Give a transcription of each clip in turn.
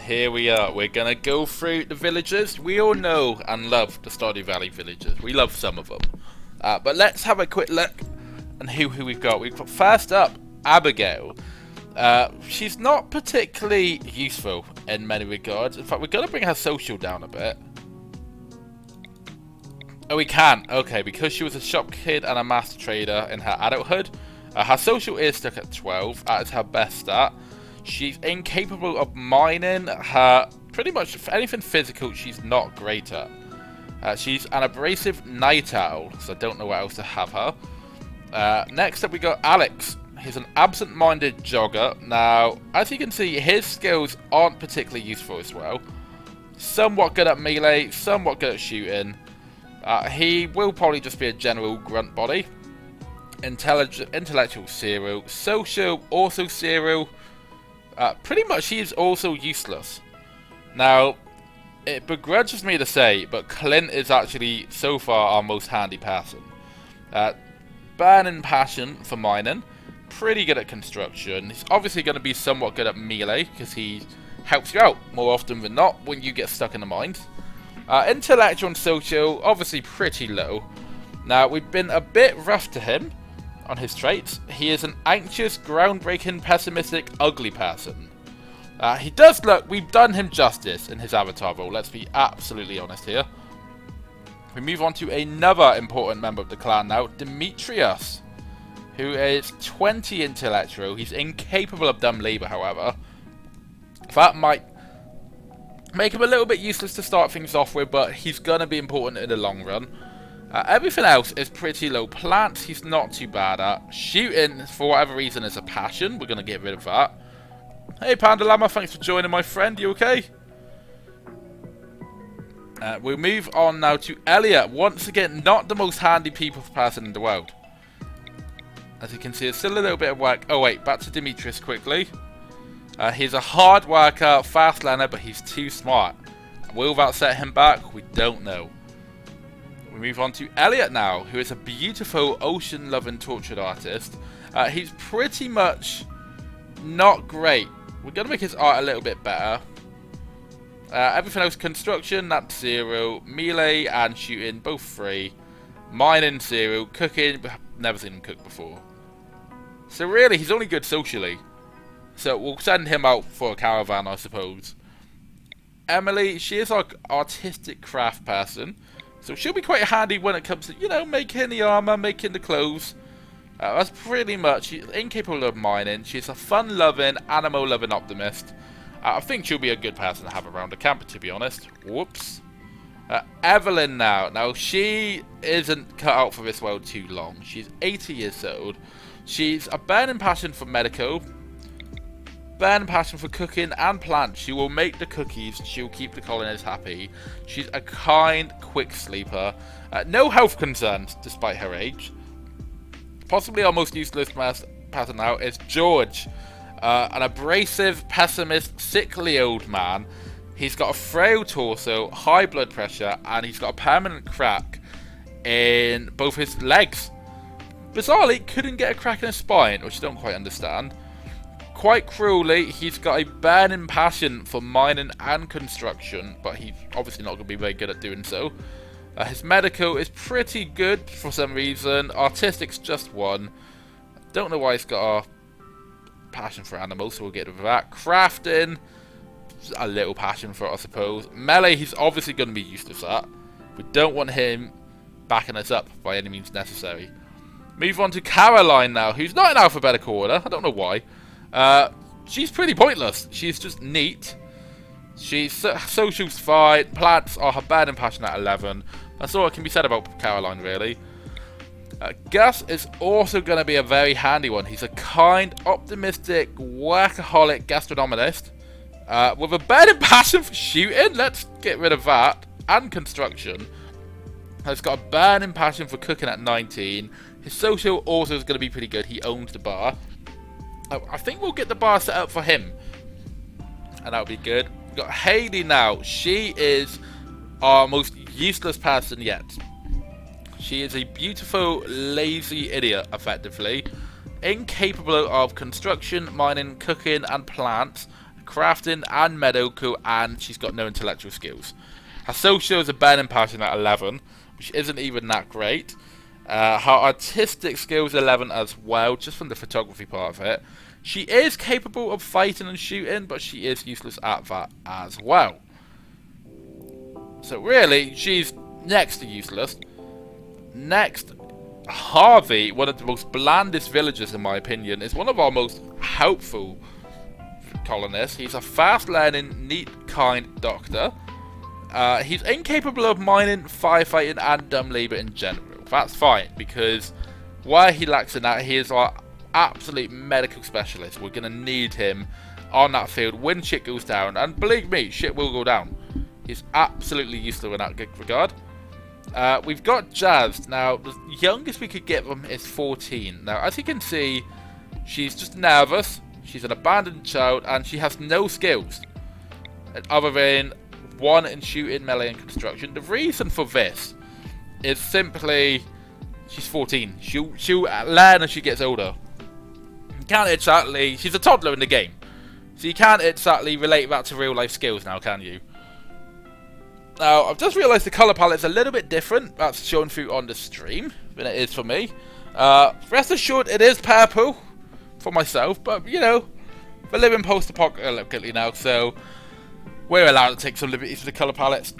here we are. We're gonna go through the villages. We all know and love the Stardew Valley villages. We love some of them. But let's have a quick look and who we've got. We've got first up, Abigail. She's not particularly useful in many regards. In fact, we're gonna bring her social down a bit. Oh, we can. Okay, because she was a shop kid and a master trader in her adulthood, her social is stuck at 12. That is her best stat. She's incapable of mining. Her pretty much anything physical she's not great at. She's an abrasive night owl, so I don't know what else to have her. Next up we got Alex. He's an absent-minded jogger. Now, as you can see, his skills aren't particularly useful as well. Somewhat good at melee, somewhat good at shooting. He will probably just be a general grunt body. Intellectual 0. Social also 0. Pretty much he is also useless. Now, it begrudges me to say, but Clint is actually so far our most handy person. Burning passion for mining. Pretty good at construction. He's obviously going to be somewhat good at melee because he helps you out more often than not when you get stuck in the mines. Intellectual and social, obviously pretty low. Now, we've been a bit rough to him on his traits. He is an anxious, groundbreaking, pessimistic, ugly person. He does look, we've done him justice in his avatar role, let's be absolutely honest here. We move on to another important member of the clan now, Demetrius, who is 20 intellectual. He's incapable of dumb labour, however. That might make him a little bit useless to start things off with, but he's going to be important in the long run. Everything else is pretty low. Plants, he's not too bad at. Shooting, for whatever reason, is a passion. We're going to get rid of that. Hey, Panda Llama, thanks for joining, my friend. You okay? We'll move on now to Elliot. Once again, not the most handy people person in the world. As you can see, there's still a little bit of work. Oh, wait, back to Demetrius quickly. He's a hard worker, fast learner, but he's too smart. Will that set him back? We don't know. We move on to Elliot now, who is a beautiful, ocean-loving, tortured artist. He's pretty much not great. We're going to make his art a little bit better. Everything else, construction, that's 0. Melee and shooting, both 3. Mining, 0. Cooking, never seen him cook before. So really, he's only good socially. So we'll send him out for a caravan, I suppose. Emily, she is our artistic craft person. So she'll be quite handy when it comes to, you know, making the armor, making the clothes. That's pretty much, she's incapable of mining. She's a fun-loving, animal-loving optimist. I think she'll be a good person to have around the camp, to be honest. Whoops. Evelyn now. Now, she isn't cut out for this world too long. She's 80 years old. She's a burning passion for medical. Burning passion for cooking and plants. She will make the cookies. She'll keep the colonists happy. She's a kind, quick sleeper. No health concerns, despite her age. Possibly our most useless person now is George. An abrasive, pessimist, sickly old man. He's got a frail torso, high blood pressure, and he's got a permanent crack in both his legs. Bizarrely, couldn't get a crack in his spine, which I don't quite understand. Quite cruelly, he's got a burning passion for mining and construction, but he's obviously not going to be very good at doing so. His medical is pretty good for some reason. Artistic's just 1. Don't know why he's got a passion for animals, so we'll get rid of that. Crafting, a little passion for it, I suppose. Melee, he's obviously going to be useless at. We don't want him backing us up by any means necessary. Move on to Caroline now, who's not in alphabetical order. I don't know why. She's pretty pointless. She's just neat. She's social's fine. Plants are her burning passion at 11. That's all that can be said about Caroline, really. Gus is also going to be a very handy one. He's a kind, optimistic, workaholic gastronomist with a burning passion for shooting. Let's get rid of that. And construction. He's got a burning passion for cooking at 19. His social also is going to be pretty good. He owns the bar. I think we'll get the bar set up for him. And that'll be good. We've got Hayley now. She is our most useless person yet. She is a beautiful, lazy idiot, effectively. Incapable of construction, mining, cooking, and plants. crafting and medical, and she's got no intellectual skills. Her social is a burning passion at 11, which isn't even that great. Her artistic skills 11 as well, just from the photography part of it. She is capable of fighting and shooting, but she is useless at that as well. So really, she's next to useless. Next, Harvey, one of the most blandest villagers in my opinion, is one of our most helpful colonists. He's a fast-learning, neat, kind doctor. He's incapable of mining, firefighting, and dumb labour in general. That's fine, because where he lacks in that, he is our absolute medical specialist. We're going to need him on that field when shit goes down, and believe me, shit will go down. He's absolutely useless in that regard. We've got Jazz. Now, the youngest we could get them is 14. Now, as you can see, she's just nervous, she's an abandoned child, and she has no skills other than one in shooting, melee, and construction. The reason for this is simply she's 14. She'll learn as she gets older. You can't exactly... She's a toddler in the game, so you can't exactly relate that to real life skills now, can you? Now, I've just realised the colour palette's a little bit different. That's shown through on the stream than it is for me. Rest assured, it is purple for myself, but, you know, we're living post-apocalyptically now, so we're allowed to take some liberties with the colour palettes.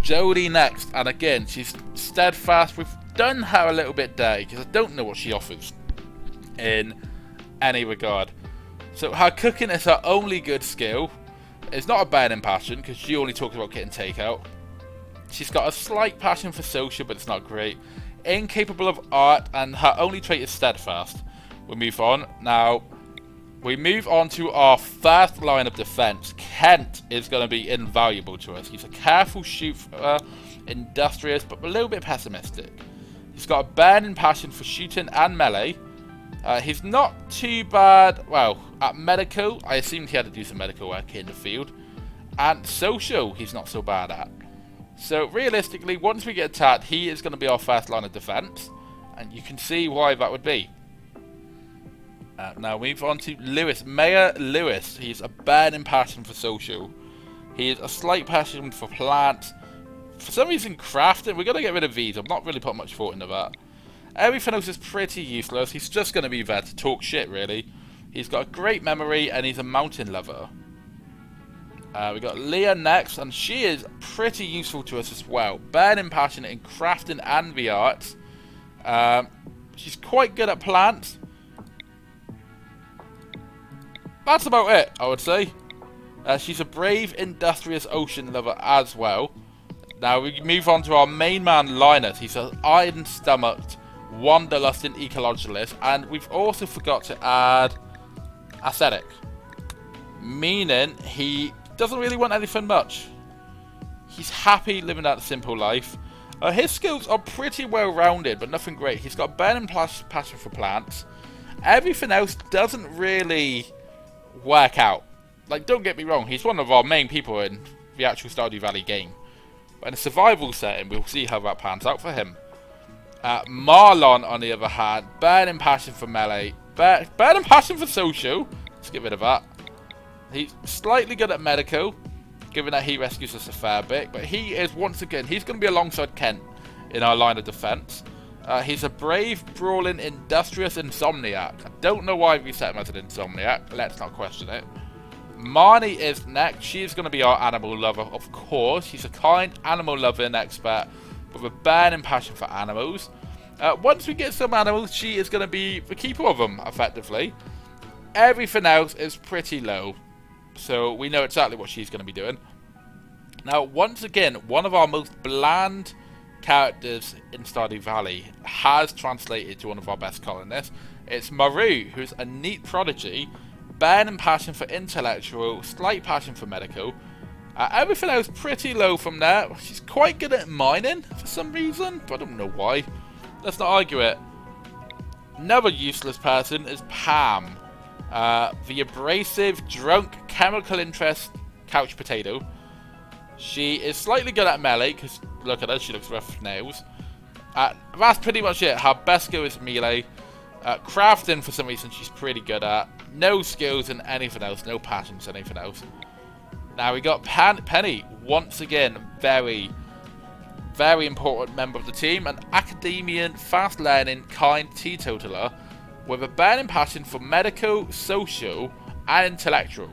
Jodie next, and again, she's steadfast. We've done her a little bit dirty, because I don't know what she offers in any regard. So her cooking is her only good skill. It's not a burning passion, because she only talks about getting takeout. She's got a slight passion for social, but it's not great. Incapable of art, and her only trait is steadfast. We'll move on. Now, we move on to our first line of defense. Kent is going to be invaluable to us. He's a careful shooter, industrious, but a little bit pessimistic. He's got a burning passion for shooting and melee. He's not too bad, well, at medical. I assumed he had to do some medical work in the field. And social, he's not so bad at. So realistically, once we get attacked, he is going to be our first line of defense. And you can see why that would be. Now we move on to Lewis. Mayor Lewis. He's a burning passion for social. He has a slight passion for plants. For some reason, crafting. We're going to get rid of these. I'm not really putting much thought into that. Everything else is pretty useless. He's just going to be there to talk shit, really. He's got a great memory, and he's a mountain lover. We got Leah next, and she is pretty useful to us as well. Burning passion in crafting and the arts. She's quite good at plants. That's about it, I would say. She's a brave, industrious ocean lover as well. Now we move on to our main man, Linus. He's an iron-stomached, wanderlusting ecologist, and we've also forgot to add ascetic, meaning he doesn't really want anything much. He's happy living that simple life. His skills are pretty well-rounded, but nothing great. He's got burning passion for plants. Everything else doesn't really work out. Like, don't get me wrong, he's one of our main people in the actual Stardew Valley game. But in a survival setting, we'll see how that pans out for him. Marlon, on the other hand, burning passion for melee, burning passion for social. Let's get rid of that. He's slightly good at medical, given that he rescues us a fair bit. But he is, once again, he's going to be alongside Kent in our line of defense. He's a brave, brawling, industrious insomniac. I don't know why we set him as an insomniac. Let's not question it. Marnie is next. She's going to be our animal lover, of course. She's a kind, animal-loving expert with a burning passion for animals. Once we get some animals, she is going to be the keeper of them, effectively. Everything else is pretty low, so we know exactly what she's going to be doing. Now, once again, one of our most bland characters in Stardew Valley has translated to one of our best colonists. It's Maru, who's a neat prodigy, burning passion for intellectual, slight passion for medical. Everything else pretty low from there. She's quite good at mining for some reason, but I don't know why. Let's not argue it. Another useless person is Pam, the abrasive, drunk, chemical interest couch potato. She is slightly good at melee, because look at her, she looks rough with nails. That's pretty much it. Her best skill is melee. Crafting, for some reason, she's pretty good at. No skills in anything else. No passions in anything else. Now we got Penny. Once again, very important member of the team. An academician, fast learning, kind teetotaler with a burning passion for medical, social, and intellectual.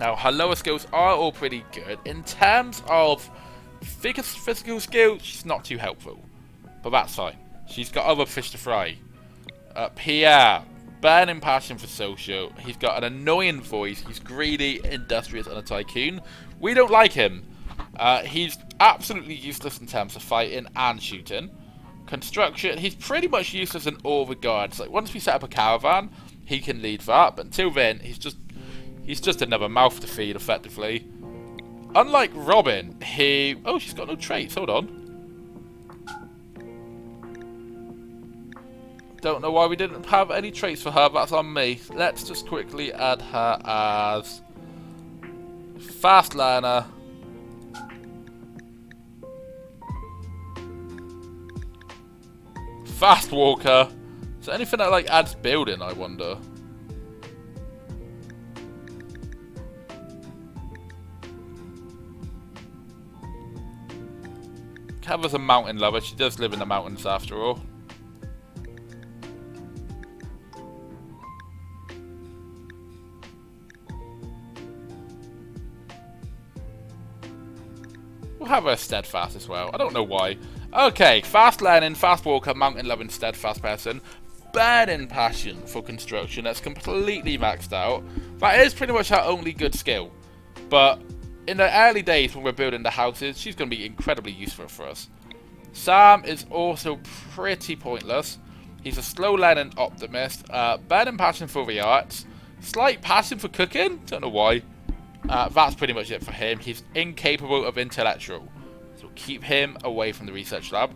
Now, her lower skills are all pretty good. In terms of physical skills, she's not too helpful. But that's fine. She's got other fish to fry. Pierre, burning passion for social. He's got an annoying voice. He's greedy, industrious, and a tycoon. We don't like him. He's absolutely useless in terms of fighting and shooting. Construction, he's pretty much useless in all regards. Like, once we set up a caravan, he can lead that. But until then, he's just another mouth to feed, effectively. Unlike Robin, oh, she's got no traits. Hold on. Don't know why we didn't have any traits for her. That's on me. Let's just quickly add her as fast learner. Fast walker. Is there anything that like adds building, I wonder? Covers a mountain lover. She does live in the mountains after all. We'll have her steadfast as well. I don't know why. Okay, fast learning, fast walker, mountain loving, steadfast person. Burning passion for construction. That's completely maxed out. That is pretty much her only good skill. But in the early days when we're building the houses, she's going to be incredibly useful for us. Sam is also pretty pointless. He's a slow learning optimist. Burning passion for the arts. Slight passion for cooking. Don't know why. That's pretty much it for him. He's incapable of intellectual. So keep him away from the research lab.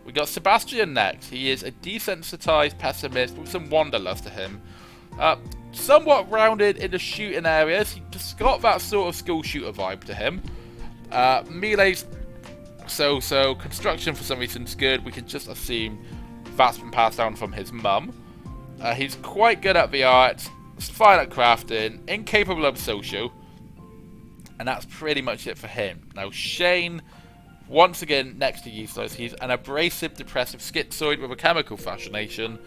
We got Sebastian next. He is a desensitized pessimist with some wanderlust to him. Somewhat rounded in the shooting areas. He just got that sort of school shooter vibe to him. Melee's so. Construction for some reason is good. We can just assume that's been passed down from his mum. He's quite good at the arts. Fine at crafting. Incapable of social. And that's pretty much it for him. Now, Shane, once again, next to useless. He's an abrasive, depressive schizoid with a chemical fascination.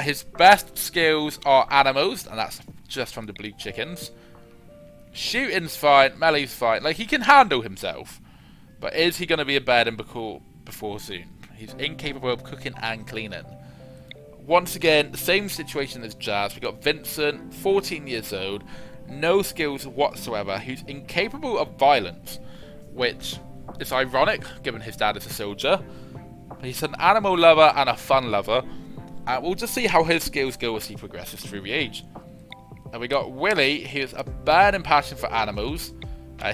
His best skills are animals, and that's just from the blue chickens. Shooting's fine, melee's fine. Like, he can handle himself. But is he going to be a burden before soon? He's incapable of cooking and cleaning. Once again, the same situation as Jazz. We got Vincent, 14 years old. No skills whatsoever, who's incapable of violence, which is ironic given his dad is a soldier. He's an animal lover and a fun lover, and we'll just see how his skills go as he progresses through the age. And we got Willie, who's a burning passion for animals.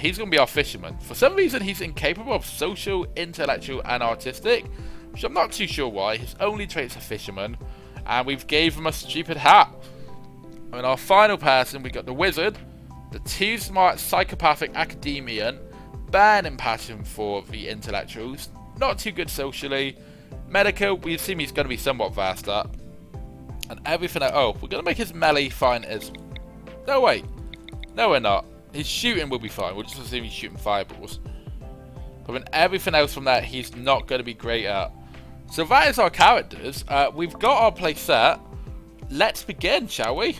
He's going to be our fisherman. For some reason, he's incapable of social, intellectual, and artistic, which I'm not too sure why. His only traits are fisherman, and we've gave him a stupid hat. And our final person, we got the wizard, the too smart psychopathic academician, burning passion for the intellectuals, not too good socially. Medical, we assume he's going to be somewhat vast at. And everything, oh, we're going to make his melee fine as, no wait, no we're not. His shooting will be fine, we'll just assume he's shooting fireballs. But then everything else from that, he's not going to be great at. So that is our characters. We've got our play set. Let's begin, shall we?